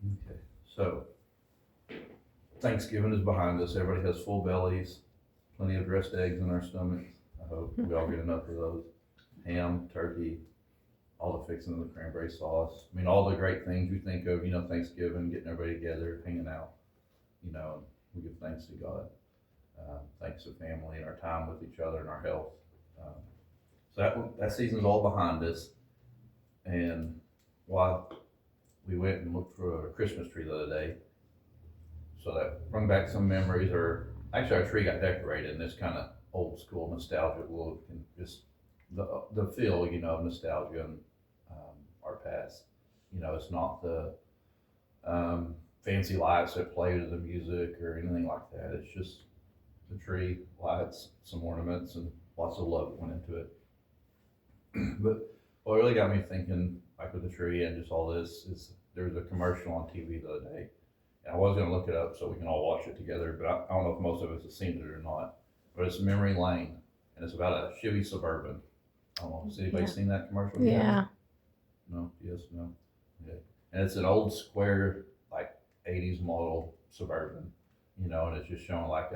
Okay, so Thanksgiving is behind us. Everybody has full bellies, plenty of dressed eggs in our stomachs. I hope we all get enough of those. Ham, turkey, all the fixing of the cranberry sauce. I mean, all the great things you think of, Thanksgiving, getting everybody together, hanging out, and we give thanks to God. Thanks to family and our time with each other and our health. Um, so that season's all behind us. And while we went and looked for a Christmas tree the other day, so that brought back some memories. Or actually, our tree got decorated in this kind of old school nostalgic look, and just the feel, of nostalgia and our past. It's not the fancy lights that play to the music or anything like that. It's just the tree, lights, some ornaments, and lots of love went into it. But what really got me thinking, like with the tree and just all this, is there was a commercial on TV the other day. And I was going to look it up so we can all watch it together, but I don't know if most of us have seen it or not. But it's Memory Lane, and it's about a Chevy Suburban. I don't know, has anybody Yeah. seen that commercial yet? Yeah. No? Yes? No? Yeah. And it's an old square, like 80s model Suburban, and it's just showing like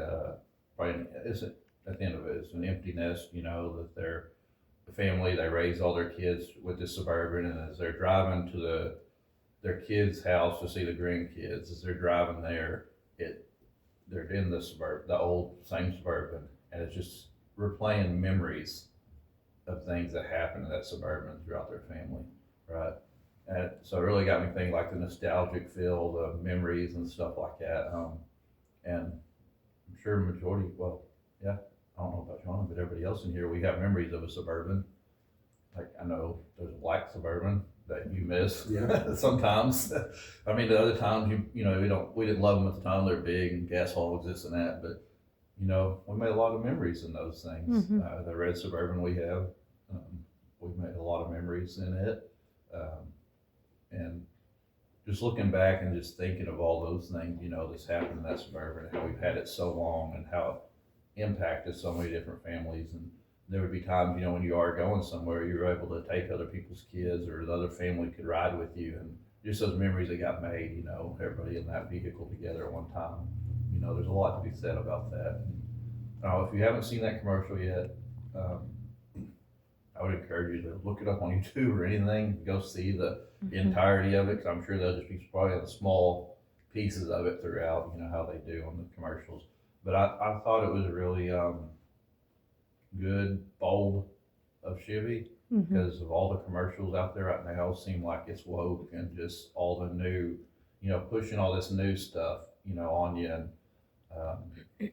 probably, it's at the end of it, it's an empty nest, that the family, they raise all their kids with this Suburban, and as they're driving to their kid's house to see the grandkids, as they're driving there, they're in the old same Suburban, and it's just replaying memories of things that happened in that Suburban throughout their family, right? And so it really got me thinking, like the nostalgic feel, the memories and stuff like that. And I'm sure majority, well, yeah, I don't know about John, but everybody else in here, we have memories of a Suburban. Like I know there's a black Suburban that you miss Yeah. sometimes. I mean, the other times we didn't love them at the time. They're big and gas hogs, this and that, but we made a lot of memories in those things. The red Suburban we have, we've made a lot of memories in it. And just looking back and just thinking of all those things, that's happened in that Suburban, and how we've had it so long, and how it impacted so many different families. And there would be times, when you are going somewhere, you were able to take other people's kids, or the other family could ride with you, and just those memories that got made, everybody in that vehicle together at one time. There's a lot to be said about that. If you haven't seen that commercial yet, I would encourage you to look it up on YouTube or anything. Go see the entirety of it, because I'm sure they'll just be probably the small pieces of it throughout. How they do on the commercials. But I thought it was really good, bold of Chevy, because of all the commercials out there right now seem like it's woke, and just all the new, pushing all this new stuff, on you. And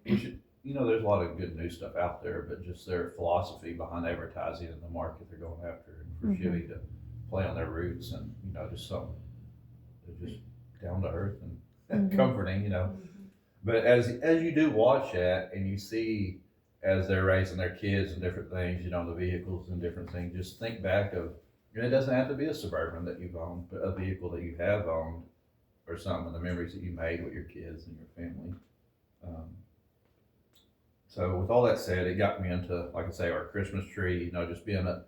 which, there's a lot of good new stuff out there, but just their philosophy behind advertising and the market they're going after, and for Chevy to play on their roots, and just something they're just down to earth and comforting. But as you do watch that, and you see as they're raising their kids and different things, the vehicles and different things, just think back of, it doesn't have to be a Suburban that you've owned, but a vehicle that you have owned, or something, and the memories that you made with your kids and your family. So with all that said, it got me into, like I say, our Christmas tree, just being a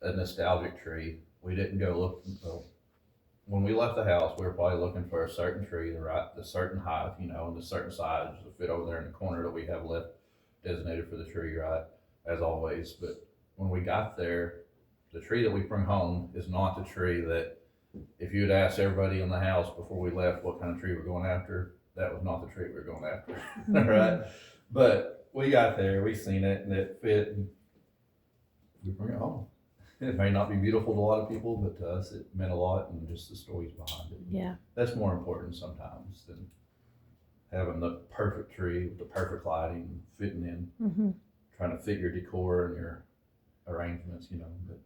nostalgic tree. We didn't go look, when we left the house, we were probably looking for a certain tree, the certain height, and the certain size to fit over there in the corner that we have left designated for the tree, right? As always. But when we got there, the tree that we bring home is not the tree that, if you had asked everybody in the house before we left what kind of tree we're going after, that was not the tree we were going after, right? But we got there, we seen it, and it fit, and we bring it home. It may not be beautiful to a lot of people, but to us it meant a lot, and just the stories behind it. Yeah. That's more important sometimes than having the perfect tree with the perfect lighting, fitting in, trying to fit your decor and your arrangements, but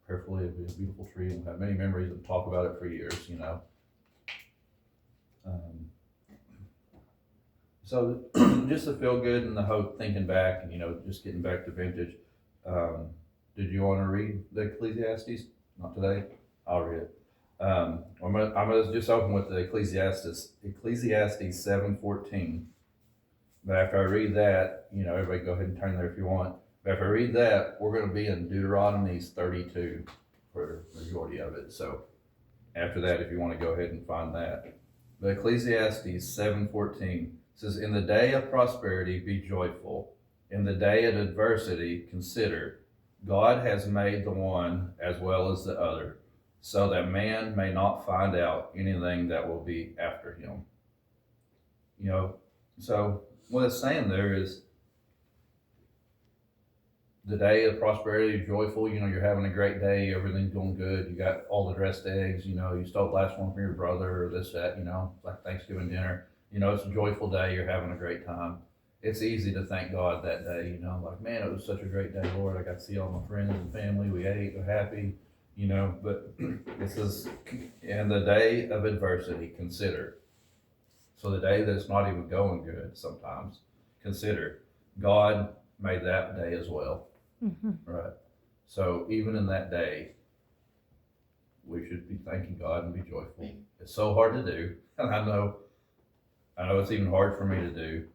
prayerfully it'll be a beautiful tree, and we'll have many memories and talk about it for years. So just to feel good and the hope, thinking back, and just getting back to vintage. Did you want to read the Ecclesiastes? Not today. I'll read it. I'm gonna just open with the Ecclesiastes 7:14. But after I read that, everybody go ahead and turn there if you want. But after I read that, we're going to be in Deuteronomy 32 for the majority of it. So after that if you want to go ahead and find that. But Ecclesiastes 7:14 says, "In the day of prosperity be joyful. In the day of adversity consider. God has made the one as well as the other, so that man may not find out anything that will be after him." You know, so what it's saying there is the day of prosperity, joyful, you're having a great day, everything's going good, you got all the dressed eggs, you stole the last one from your brother or this, that, like Thanksgiving dinner. It's a joyful day, you're having a great time. It's easy to thank God that day, like, man, it was such a great day, Lord. I got to see all my friends and family, we ate, we're happy, but it says, in the day of adversity, consider. So the day that's not even going good sometimes, consider. God made that day as well. Mm-hmm. Right. So even in that day, we should be thanking God and be joyful. It's so hard to do, and I know it's even hard for me to do.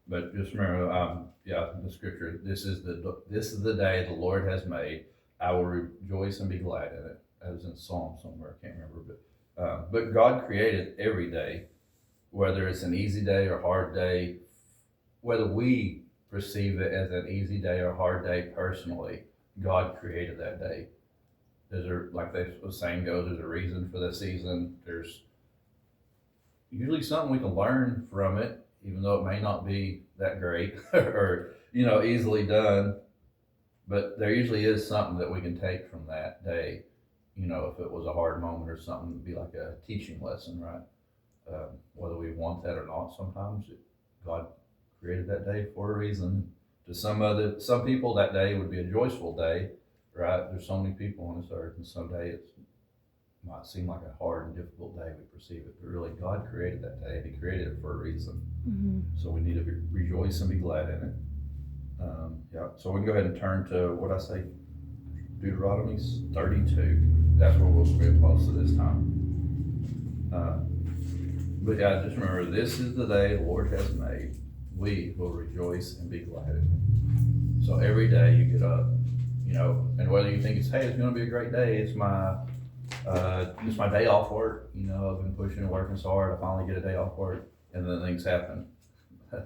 But just remember, the scripture. This is the day the Lord has made. I will rejoice and be glad in it. That was in Psalm somewhere. I can't remember, but God created every day, whether it's an easy day or hard day. Whether we perceive it as an easy day or hard day personally, God created that day. Like the saying goes, there's a reason for the season. There's usually something we can learn from it, even though it may not be that great or, easily done. But there usually is something that we can take from that day. If it was a hard moment or something, it'd be like a teaching lesson, right? Whether we want that or not, sometimes God created that day for a reason. To some people, that day would be a joyful day, right? There's so many people on this earth, and some day it might seem like a hard and difficult day. We perceive it, but really, God created that day. He created it for a reason. Mm-hmm. So we need to rejoice and be glad in it. So we can go ahead and turn to what I say, Deuteronomy 32. That's where we'll spend most of this time. But just remember, this is the day the Lord has made. We will rejoice and be glad in it. So every day you get up, and whether you think it's going to be a great day, it's my day off work. I've been pushing and working so hard. I finally get a day off work, and then things happen.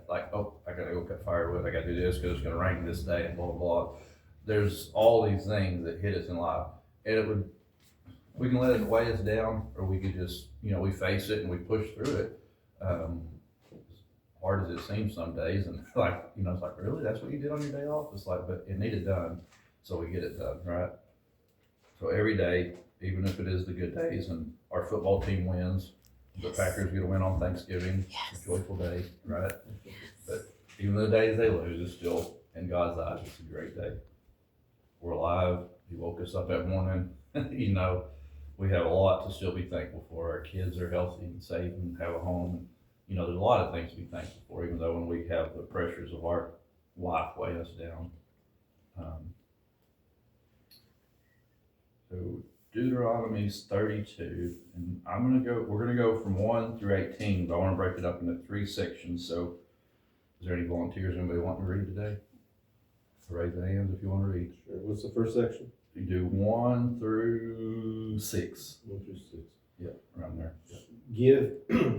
Like, oh, I gotta go cut firewood. I gotta do this because it's gonna rain this day, and blah blah blah. There's all these things that hit us in life, and we can let it weigh us down, or we could just, we face it and we push through it. Hard as it seems some days, and it's like, really, that's what you did on your day off? It's like, but it needed done, so we get it done, right? So every day, even if it is the good days, and our football team wins, the Packers get a win on Thanksgiving, it's a joyful day, right? Yes. But even the days they lose, it's still, in God's eyes, it's a great day. We're alive. He woke us up that morning. We have a lot to still be thankful for. Our kids are healthy and safe and have a home. There's a lot of things to be thankful for, even though when we have the pressures of our life weigh us down. So Deuteronomy 32, and we're gonna go from 1 through 18, but I want to break it up into 3 sections. So is there any volunteers, anybody want to read today? Raise the hands if you want to read. Sure. What's the first section? You do 1 through 6. 1 through 6. Yeah, around there. Yeah.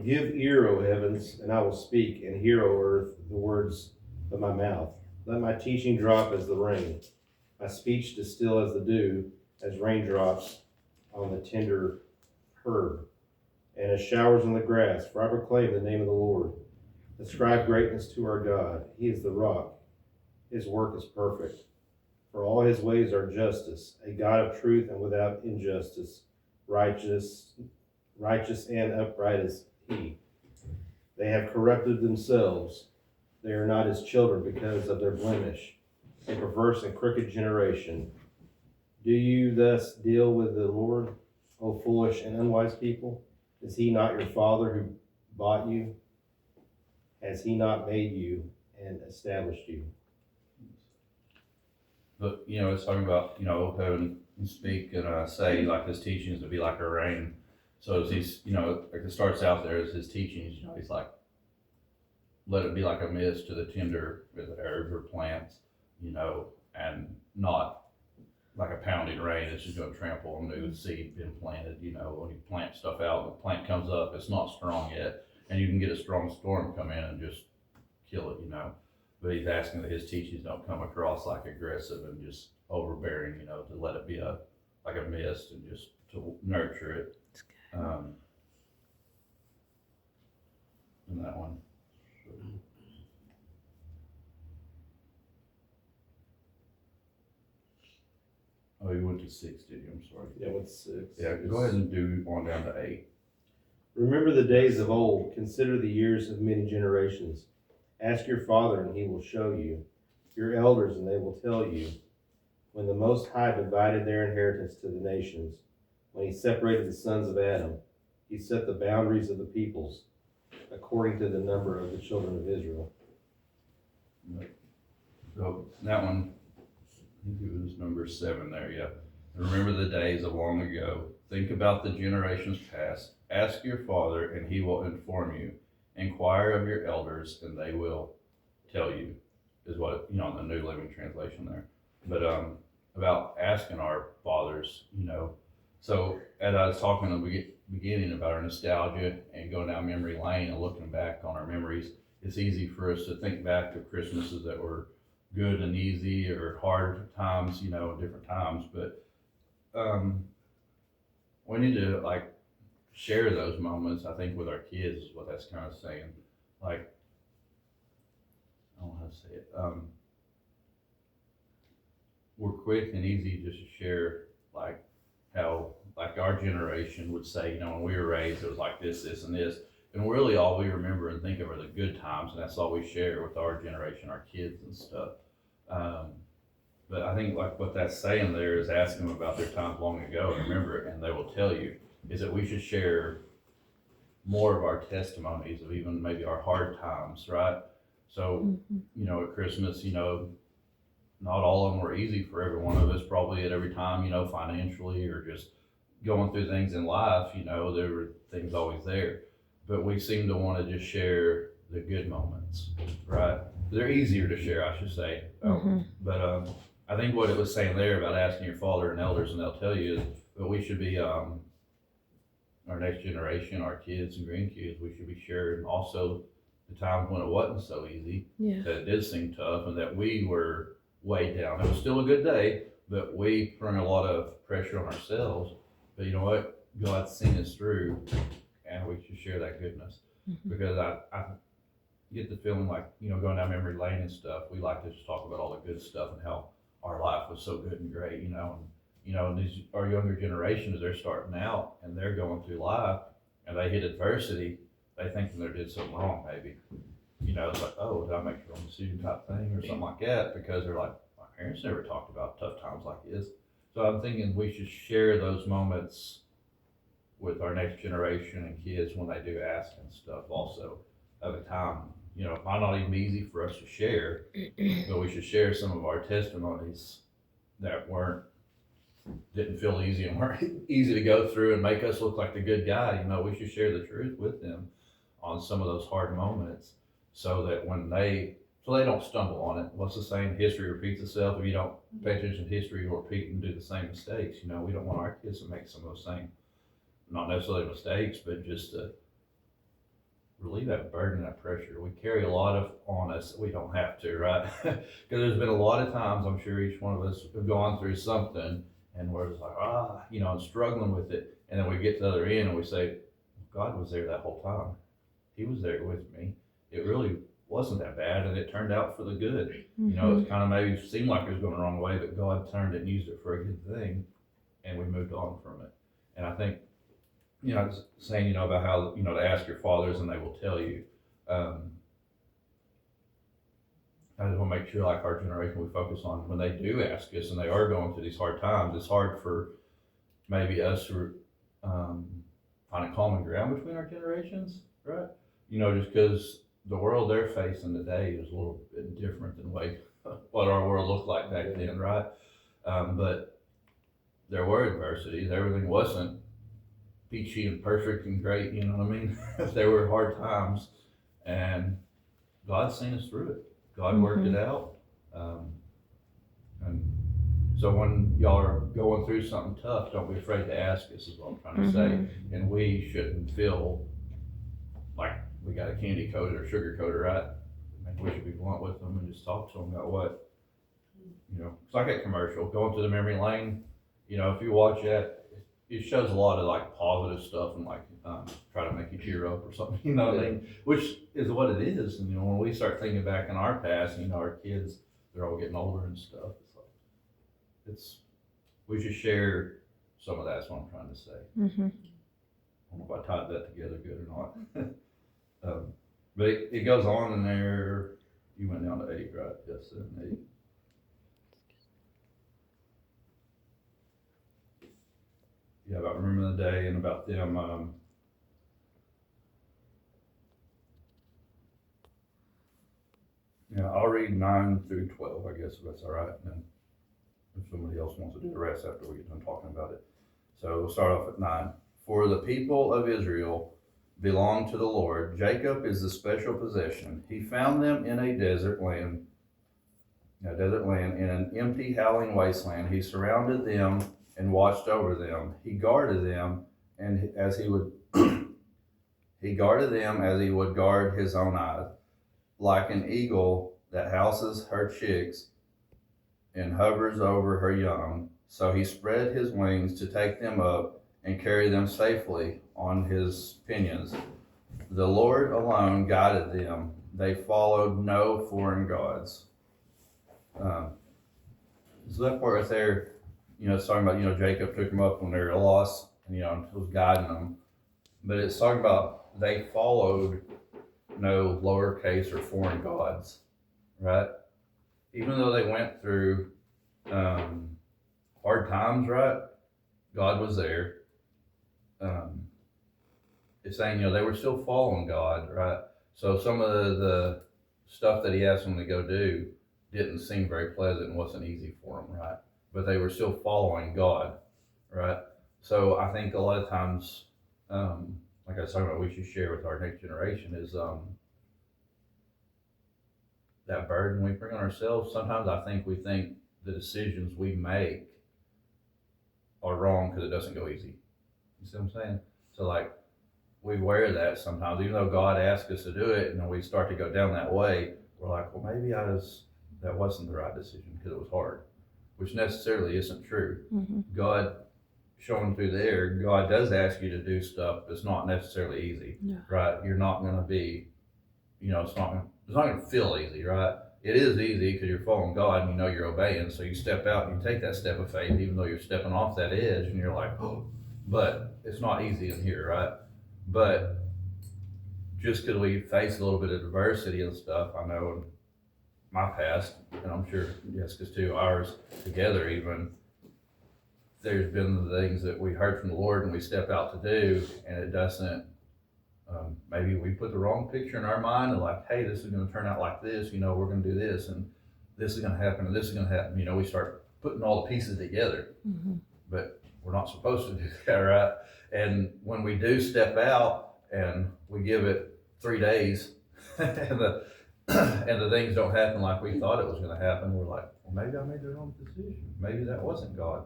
Give ear, O heavens, and I will speak, and hear, O earth, the words of my mouth. Let my teaching drop as the rain, my speech distill as the dew, as raindrops on the tender herb, and as showers on the grass. For I proclaim the name of the Lord. Ascribe greatness to our God. He is the rock. His work is perfect. For all his ways are justice, a God of truth and without injustice. Righteous and upright is he. They have corrupted themselves. They are not his children because of their blemish, a perverse and crooked generation. Do you thus deal with the Lord, O foolish and unwise people? Is he not your father who bought you? Has he not made you and established you? But, it's talking about, having him speak and say, like, his teachings to be like a rain. So as he's, like it starts out there as his teachings, he's like, let it be like a mist to the tender with herbs or plants, and not like a pounding rain, it's just gonna trample on new seed been planted, you know, when you plant stuff out, the plant comes up, it's not strong yet, and you can get a strong storm come in and just kill it, you know. But he's asking that his teachings don't come across like aggressive and just overbearing, you know, to let it be like a mist and just to nurture it. In that one. Oh, you went to 6, did you? I'm sorry. Yeah, what's 6? Yeah, go ahead and do on down to 8. Remember the days of old, consider the years of many generations. Ask your father, and he will show you, your elders, and they will tell you. When the Most High divided their inheritance to the nations, when he separated the sons of Adam, he set the boundaries of the peoples, according to the number of the children of Israel. So that one, I think it was number 7 there, yeah. Remember the days of long ago. Think about the generations past. Ask your father, and he will inform you. Inquire of your elders, and they will tell you, is what, you know, in the New Living Translation there. But about asking our fathers, you know. So as I was talking in the beginning about our nostalgia and going down memory lane and looking back on our memories, it's easy for us to think back to Christmases that were good and easy or hard times, you know, different times. But we need to like share those moments, I think, with our kids is what that's kind of saying. Like, I don't know how to say it. We're quick and easy just to share like how like our generation would say, you know, when we were raised, it was like this, and this. And really all we remember and think of are the good times, and that's all we share with our generation, our kids and stuff. But I think like what that's saying there is ask them about their times long ago and remember it, and they will tell you, is that we should share more of our testimonies of even maybe our hard times, right? So, you know, at Christmas, you know, not all of them were easy for every one of us, probably at every time, you know, financially or just going through things in life, you know, there were things always there. But we seem to want to just share the good moments, right? They're easier to share, I should say. But I think what it was saying there about asking your father and elders, and they'll tell you, is that we should be, our next generation, our kids and grandkids, we should be sharing also the times when it wasn't so easy, that it did seem tough, and that we were weighed down. It was still a good day, but we put a lot of pressure on ourselves. But you know what? God's seen us through, and we should share that goodness. Because I get the feeling like, you know, going down memory lane and stuff, we like to just talk about all the good stuff and how our life was so good and great, you know. And you know, these our younger generations, they're starting out and they're going through life and they hit adversity, they think they did something wrong maybe. You know, it's like, oh, did I make the wrong decision type thing or something like that, because they're like, my parents never talked about tough times like this. So I'm thinking we should share those moments with our next generation and kids when they do ask and stuff also of a time. You know, it might not even be easy for us to share, but we should share some of our testimonies that didn't feel easy and weren't easy to go through and make us look like the good guy. You know, we should share the truth with them on some of those hard moments so that so they don't stumble on it. What's the saying? History repeats itself. If you don't pay attention to history, you'll repeat and do the same mistakes. You know, we don't want our kids to make some of those same, not necessarily mistakes, but just to relieve that burden, that pressure. We carry a lot of on us that we don't have to, right? Because there's been a lot of times, I'm sure each one of us have gone through something and we're just like, you know, I'm struggling with it. And then we get to the other end and we say, God was there that whole time. He was there with me. It really wasn't that bad, and it turned out for the good. You know, it kind of maybe seemed like it was going the wrong way, but God turned it and used it for a good thing, and we moved on from it. And I think, you know, I was saying, you know, about how, you know, to ask your fathers and they will tell you. I just want to make sure, like our generation, we focus on when they do ask us and they are going through these hard times. It's hard for maybe us to find a common ground between our generations, right? You know, just because the world they're facing today is a little bit different than what our world looked like back then, right? But there were adversities. Everything wasn't peachy and perfect and great, you know what I mean? There were hard times, and God's seen us through it. God worked it out. And So when y'all are going through something tough, don't be afraid to ask us, is what I'm trying to say. And we shouldn't feel like we got a candy coated or sugar coated, right? Maybe we should be blunt with them and just talk to them about what, it's like a commercial, going to the memory lane, if you watch that, it shows a lot of like positive stuff and like, try to make you tear up or something, you know what I mean? Which is what it is, and when we start thinking back in our past, our kids, they're all getting older and stuff, we should share some of that's what I'm trying to say. I don't know if I tied that together good or not. But it goes on in there, you went down to 8, right? Yes, 7, 8. Yeah, about remembering the day and about them, I'll read 9 through 12, I guess, if that's all right, and then if somebody else wants to do the rest after we get done talking about it. So we'll start off at 9. For the people of Israel belong to the Lord. Jacob is the special possession. He found them in a desert land, in an empty, howling wasteland. He surrounded them and watched over them. He guarded them, and as he would, he guarded them as he would guard his own eyes, like an eagle that houses her chicks and hovers over her young. So he spread his wings to take them up and carry them safely on his pinions. The Lord alone guided them. They followed no foreign gods. So that part right there, it's talking about, Jacob took them up when they were lost, and, was guiding them. But it's talking about they followed no lowercase or foreign gods, right? Even though they went through hard times, right? God was there. It's saying, they were still following God, right? So some of the stuff that he asked them to go do didn't seem very pleasant and wasn't easy for them, right? But they were still following God, right? So I think a lot of times, like I was talking about, we should share with our next generation is that burden we bring on ourselves. Sometimes I think we think the decisions we make are wrong because it doesn't go easy. You see what I'm saying? So like, we wear that sometimes, even though God asked us to do it, and then we start to go down that way, we're like, well, maybe that wasn't the right decision because it was hard, which necessarily isn't true. God, showing through there, God does ask you to do stuff that's not necessarily easy, right? You're not going to be, it's not going to feel easy, right? It is easy because you're following God and you're obeying, so you step out and you take that step of faith, even though you're stepping off that edge and you're like, oh, but it's not easy in here, right? But just because we face a little bit of adversity and stuff, I know in my past, and I'm sure Jessica's too, ours together even, there's been the things that we heard from the Lord and we step out to do, and it doesn't, maybe we put the wrong picture in our mind and like, hey, this is going to turn out like this, we're going to do this, and this is going to happen, and this is going to happen. We start putting all the pieces together, but we're not supposed to do that, right? And when we do step out and we give it 3 days and the things don't happen like we thought it was going to happen, we're like, well, maybe I made the wrong decision. Maybe that wasn't God.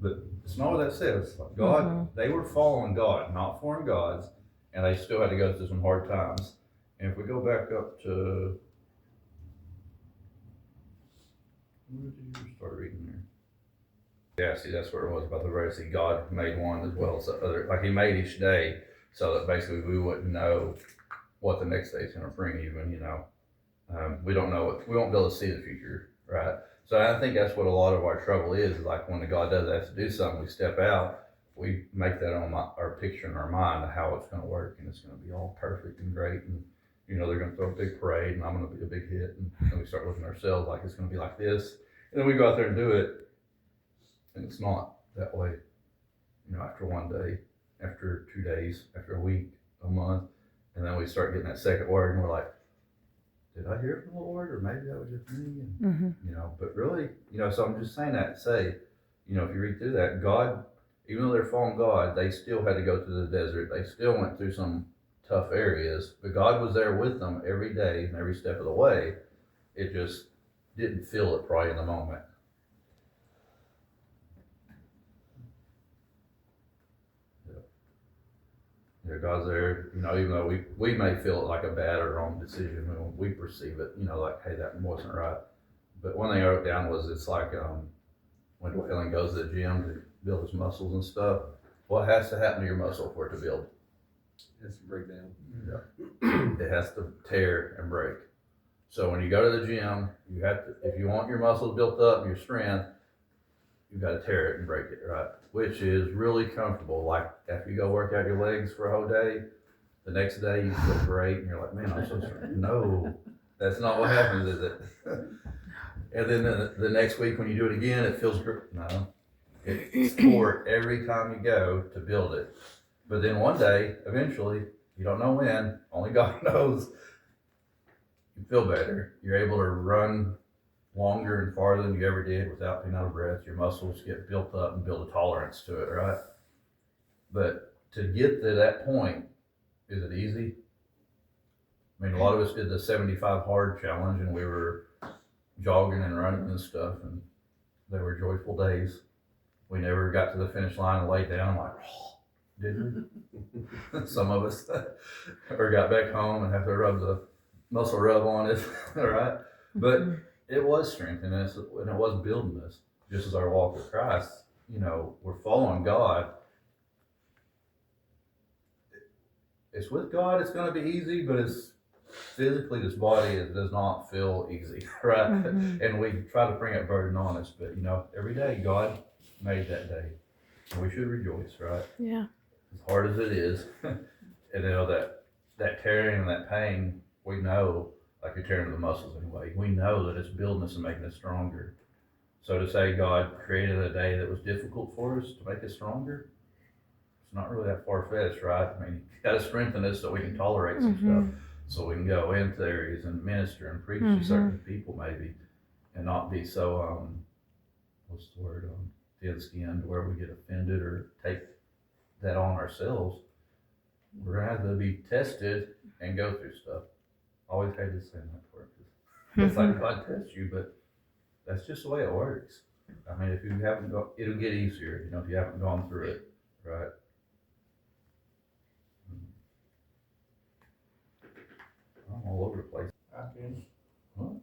But it's not what that says. Like God, they were following God, not foreign gods, and they still had to go through some hard times. And if we go back up to, where did you start reading there? Yeah, see, that's where it was about the verse. God made one as well as the other. Like he made each day so that basically we wouldn't know what the next day is going to bring even, we don't know we won't be able to see the future, right? So I think that's what a lot of our trouble is like when God does ask to do something, we step out, we make that on our picture in our mind of how it's going to work, and it's going to be all perfect and great, and they're going to throw a big parade and I'm going to be a big hit, and then we start looking at ourselves like it's going to be like this, and then we go out there and do it, and it's not that way. After one day, after 2 days, after a week, a month, and then we start getting that second word, and we're like, did I hear from the Lord, or maybe that was just me? And, but really, so I'm just saying that to say, if you read through that, God, even though they're following God, they still had to go through the desert. They still went through some tough areas, but God was there with them every day and every step of the way. It just didn't feel it probably in the moment. that God's there, you know, even though we may feel it like a bad or wrong decision when we perceive it, you know, like, hey, that wasn't right. But one thing I wrote down was it's like when Dwayne goes to the gym to build his muscles and stuff, what has to happen to your muscle for it to build? It has to break down. It has to tear and break. So when you go to the gym, you have to, if you want your muscles built up, your strength, you got to tear it and break it, right? Which is really comfortable. Like after you go work out your legs for a whole day, the next day you feel great and you're like, man, I'm so strong. No, that's not what happens, is it? And then the next week when you do it again, it feels great. No, it's sport every time you go to build it. But then one day, eventually, you don't know when, only God knows, you feel better. You're able to run longer and farther than you ever did without being out of breath. Your muscles get built up and build a tolerance to it, right? But to get to that point, is it easy? I mean, a lot of us did the 75 hard challenge and we were jogging and running and stuff, and they were joyful days. We never got to the finish line and laid down like, oh, did we? Some of us or got back home and have to rub the muscle rub on it, right? But it was strengthening us and it was building us, just as our walk with Christ. You know, we're following God. It's with God, it's going to be easy, but it's physically, this body, it does not feel easy, right? And we try to bring that burden on us, but you know, every day God made that day, and we should rejoice, right? Yeah. As hard as it is, and you know that tearing and that pain, we know, like you're tearing the muscles anyway. We know that it's building us and making us stronger. So to say God created a day that was difficult for us to make us stronger, it's not really that far fetched, right? I mean, you got to strengthen us so we can tolerate some stuff. So we can go into areas and minister and preach to certain people maybe, and not be so, what's the word, thin-skinned, where we get offended or take that on ourselves. We're gonna have to be tested and go through stuff. Always hated saying that part. It's like God tests you, but that's just the way it works. I mean, if you haven't gone, it'll get easier, you know, if you haven't gone through it, right? I'm all over the place. I can. Huh?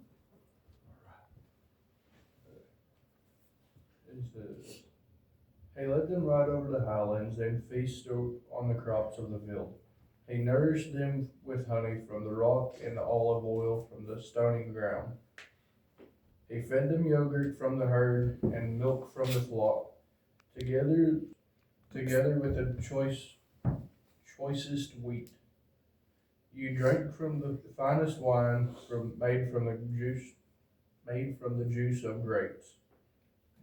It says, he led them right over the highlands and feasted on the crops of the field. He nourished them with honey from the rock and the olive oil from the stony ground. He fed them yogurt from the herd and milk from the flock, together with the choicest wheat. You drank from the finest wine made from the juice of grapes.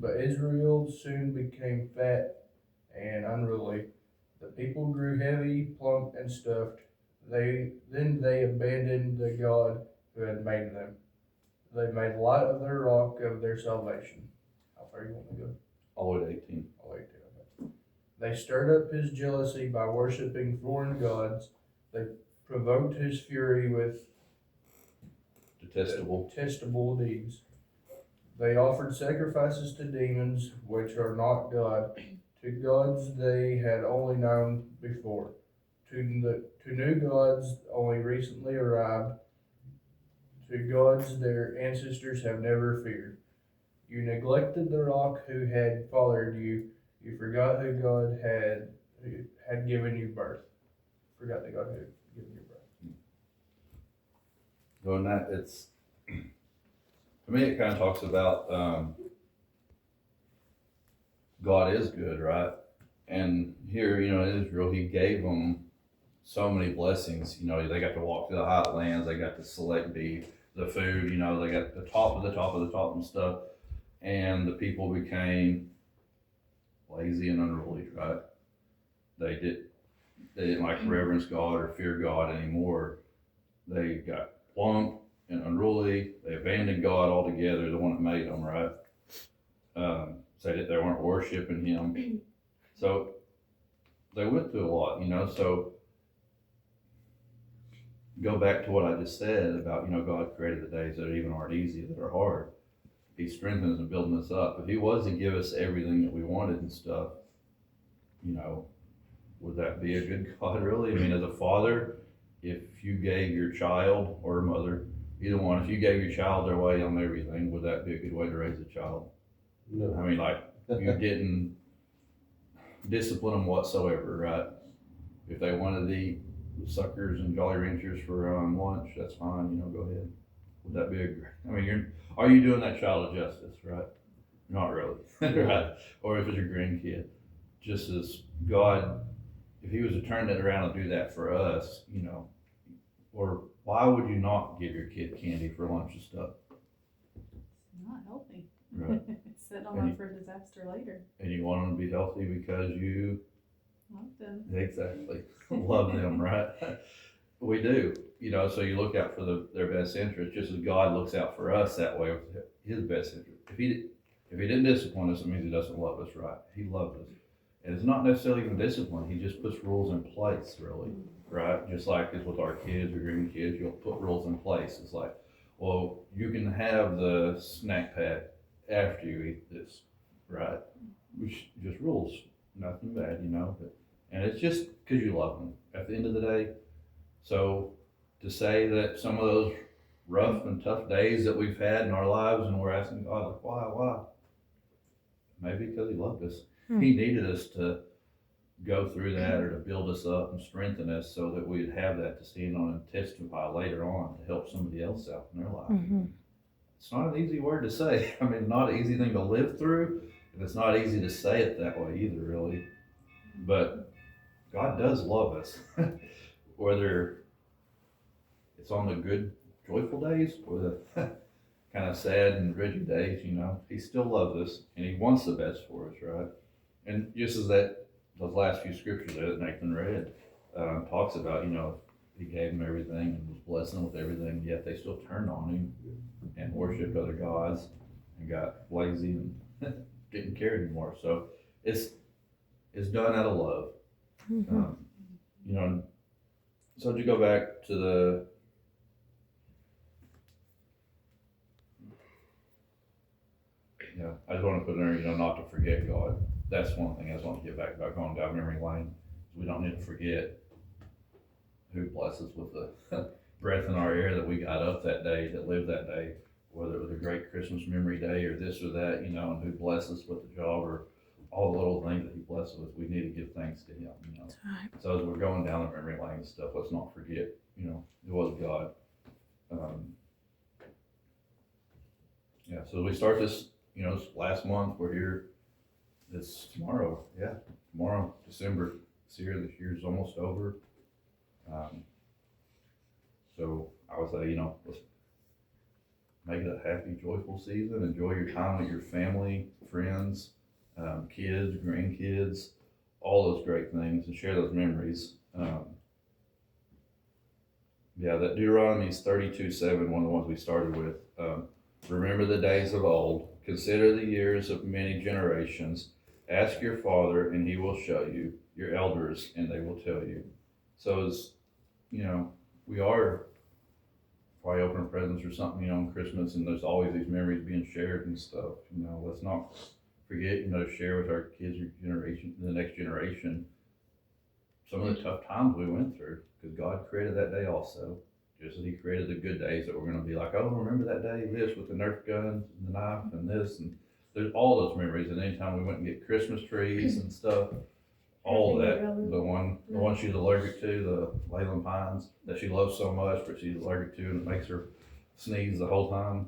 But Israel soon became fat and unruly. The people grew heavy, plump, and stuffed. Then they abandoned the God who had made them. They made light of their rock of their salvation. How far you want to go? All the way to 18. I'll wait till that. They stirred up his jealousy by worshiping foreign gods. They provoked his fury with detestable deeds. They offered sacrifices to demons, which are not God, to gods they had only known before, to new gods only recently arrived, to gods their ancestors have never feared. You neglected the rock who had fathered you. You forgot who God had given you birth. Forgot that God had given you birth. Doing that, it's, to me, it kind of talks about God is good, right? And here, you know, in Israel, he gave them so many blessings. You know, they got to walk through the hot lands, they got to select the food, you know, they got the top of the top of the top and stuff. And the people became lazy and unruly, right? They didn't like reverence God or fear God anymore. They got plump and unruly. They abandoned God altogether, the one that made them, right? Said that they weren't worshiping him. So they went through a lot, you know. So go back to what I just said about, you know, God created the days that even aren't easy, that are hard. He strengthens and building us up. If he was to give us everything that we wanted and stuff, you know, would that be a good God, really? I mean, as a father, if you gave your child or mother, either one, if you gave your child their way on everything, would that be a good way to raise a child? I No. mean, like, you didn't discipline them whatsoever, right? If they wanted to eat suckers and Jolly Ranchers for lunch, that's fine, go ahead. Would that be I mean, are you doing that child a justice, right? Not really, right? Or if it's your grandkid, just as God, if he was to turn that around and do that for us, or why would you not give your kid candy for lunch and stuff? Not healthy. Right. Setting them up for disaster later. And you want them to be healthy because you Love them. exactly love them, right? We do, so you look out for their best interest, just as God looks out for us that way with his best interest. If he didn't discipline us, it means he doesn't love us, right? He loves us. And it's not necessarily even discipline, he just puts rules in place, really, right? Just like it's with our kids or grandkids, you'll put rules in place. It's like, well, you can have the snack pack after you eat this, right? Which just rules, nothing bad, and it's just because you love them at the end of the day. So to say that some of those rough and tough days that we've had in our lives and we're asking God, like, why? Maybe because he loved us. He needed us to go through that or to build us up and strengthen us so that we'd have that to stand on and testify later on to help somebody else out in their life. It's not an easy word to say. I mean, not an easy thing to live through, and it's not easy to say it that way either, really. But God does love us, whether it's on the good, joyful days or the kind of sad and rigid days, he still loves us and he wants the best for us, right? And just as those last few scriptures there that Nathan read talks about, he gave them everything and was blessing them with everything, yet they still turned on him and worshiped other gods and got lazy and didn't care anymore. So it's done out of love. So to go back to I just want to put in there, not to forget God. That's one thing I just want to get back about going down memory lane. We don't need to forget who blessed us with the breath in our air that we got up that day, that lived that day, whether it was a great Christmas memory day or this or that, and who blessed us with the job or all the little things that he blessed us with. We need to give thanks to him, So as we're going down the memory lane and stuff, let's not forget, it was God. So we start this, last month, we're here, it's tomorrow, December, it's here, this year's almost over. So I would say, let's make it a happy, joyful season, enjoy your time with your family, friends, kids, grandkids, all those great things, and share those memories. That Deuteronomy's 32:7, one of the ones we started with. Remember the days of old, consider the years of many generations. Ask your father, and he will show you, your elders, and they will tell you. So as, we are probably opening presents or something, on Christmas, and there's always these memories being shared and stuff. Let's not forget, to share with our kids or the next generation, some of the tough times we went through, because God created that day also. Just as he created the good days that we're going to be like, oh, remember that day, this with the Nerf guns and the knife and this, and there's all those memories. And anytime we went and get Christmas trees and stuff, all of that, the one she's allergic to, the Leyland Pines, that she loves so much, but she's allergic to, and it makes her sneeze the whole time.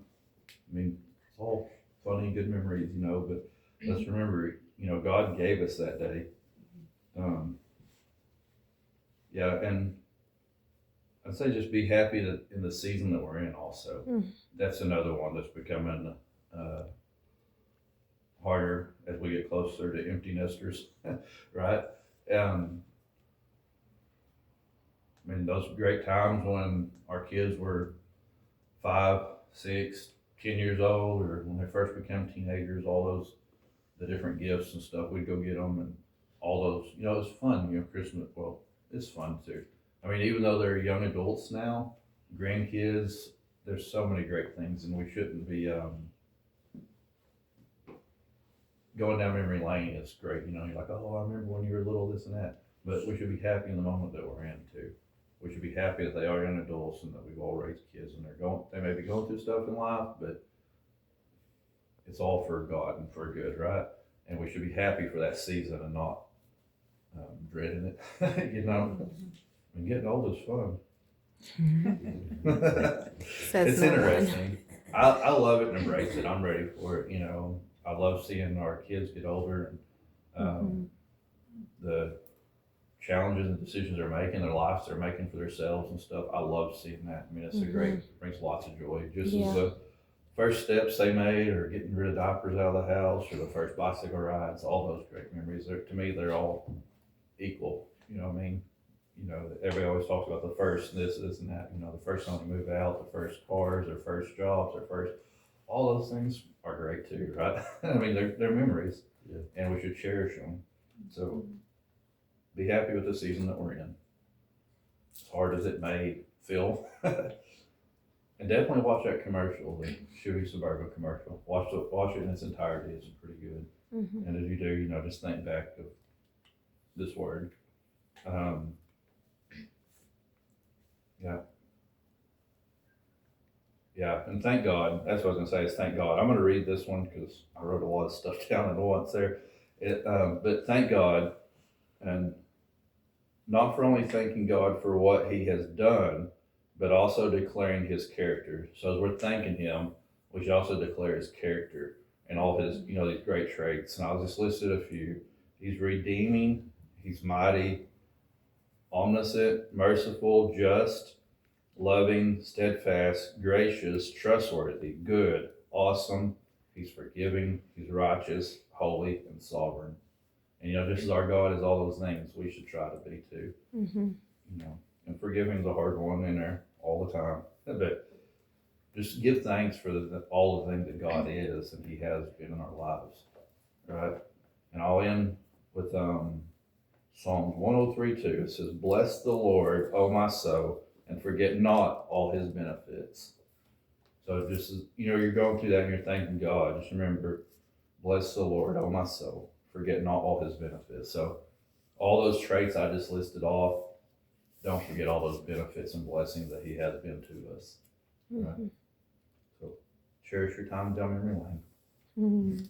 I mean, it's all funny, good memories, but let's remember, God gave us that day. And I'd say just be happy that in the season that we're in also. That's another one that's becoming harder as we get closer to empty nesters, right? I mean, those great times when our kids were 5, 6, 10 years old, or when they first became teenagers, the different gifts and stuff, we'd go get them, and all those, it was fun, Christmas, well, it's fun too. I mean, even though they're young adults now, grandkids, there's so many great things, and we shouldn't be going down memory lane. It's great, you're like, oh, I remember when you were little, this and that. But we should be happy in the moment that we're in too. We should be happy that they are young adults and that we've all raised kids and they may be going through stuff in life, but it's all for God and for good, right? And we should be happy for that season and not dreading it. You know, I mean, getting old is fun. Says It's no one. interesting. I love it and embrace it. I'm ready for it. You know, I love seeing our kids get older and the challenges and decisions they're making, their lives they're making for themselves and stuff. I love seeing that. I mean, it's a great, it brings lots of joy. Just Yeah. as the first steps they made, or getting rid of diapers out of the house, or the first bicycle rides, all those great memories. To me, they're all equal. You know what I mean? You know, everybody always talks about the first this and that. You know, the first time they move out, the first cars, their first jobs, their first, all those things are great too, right? I mean, they're memories, Yeah. and we should cherish them. So be happy with the season that we're in, as hard as it may feel. And definitely watch that commercial, the Chewy Suburban commercial. Watch it in its entirety. It's pretty good. Mhm. And as you do, you know, just think back of this word. Yeah, and thank God. That's what I was gonna say. Is thank God. I'm gonna read this one because I wrote a lot of stuff down at once there. But thank God, and not for only thanking God for what He has done, but also declaring His character. So as we're thanking Him, we should also declare His character and all His, you know, these great traits. And I'll just listed a few. He's redeeming. He's mighty, omniscient, merciful, just, loving, steadfast, gracious, trustworthy, good, awesome. He's forgiving. He's righteous, holy, and sovereign. And you know, just as our God is all those things, we should try to be too. Mhm. You know, and forgiving is a hard one in there all the time. But just give thanks for all the things that God is and He has been in our lives, right? And I'll end with Psalms 103:2. It says, "Bless the Lord, O my soul, and forget not all His benefits." So just as you know, you're going through that and you're thanking God, just remember, bless the Lord, O my soul, forget not all His benefits. So all those traits I just listed off, don't forget all those benefits and blessings that He has been to us. Right? Mhm. So cherish your time down memory lane. Mhm.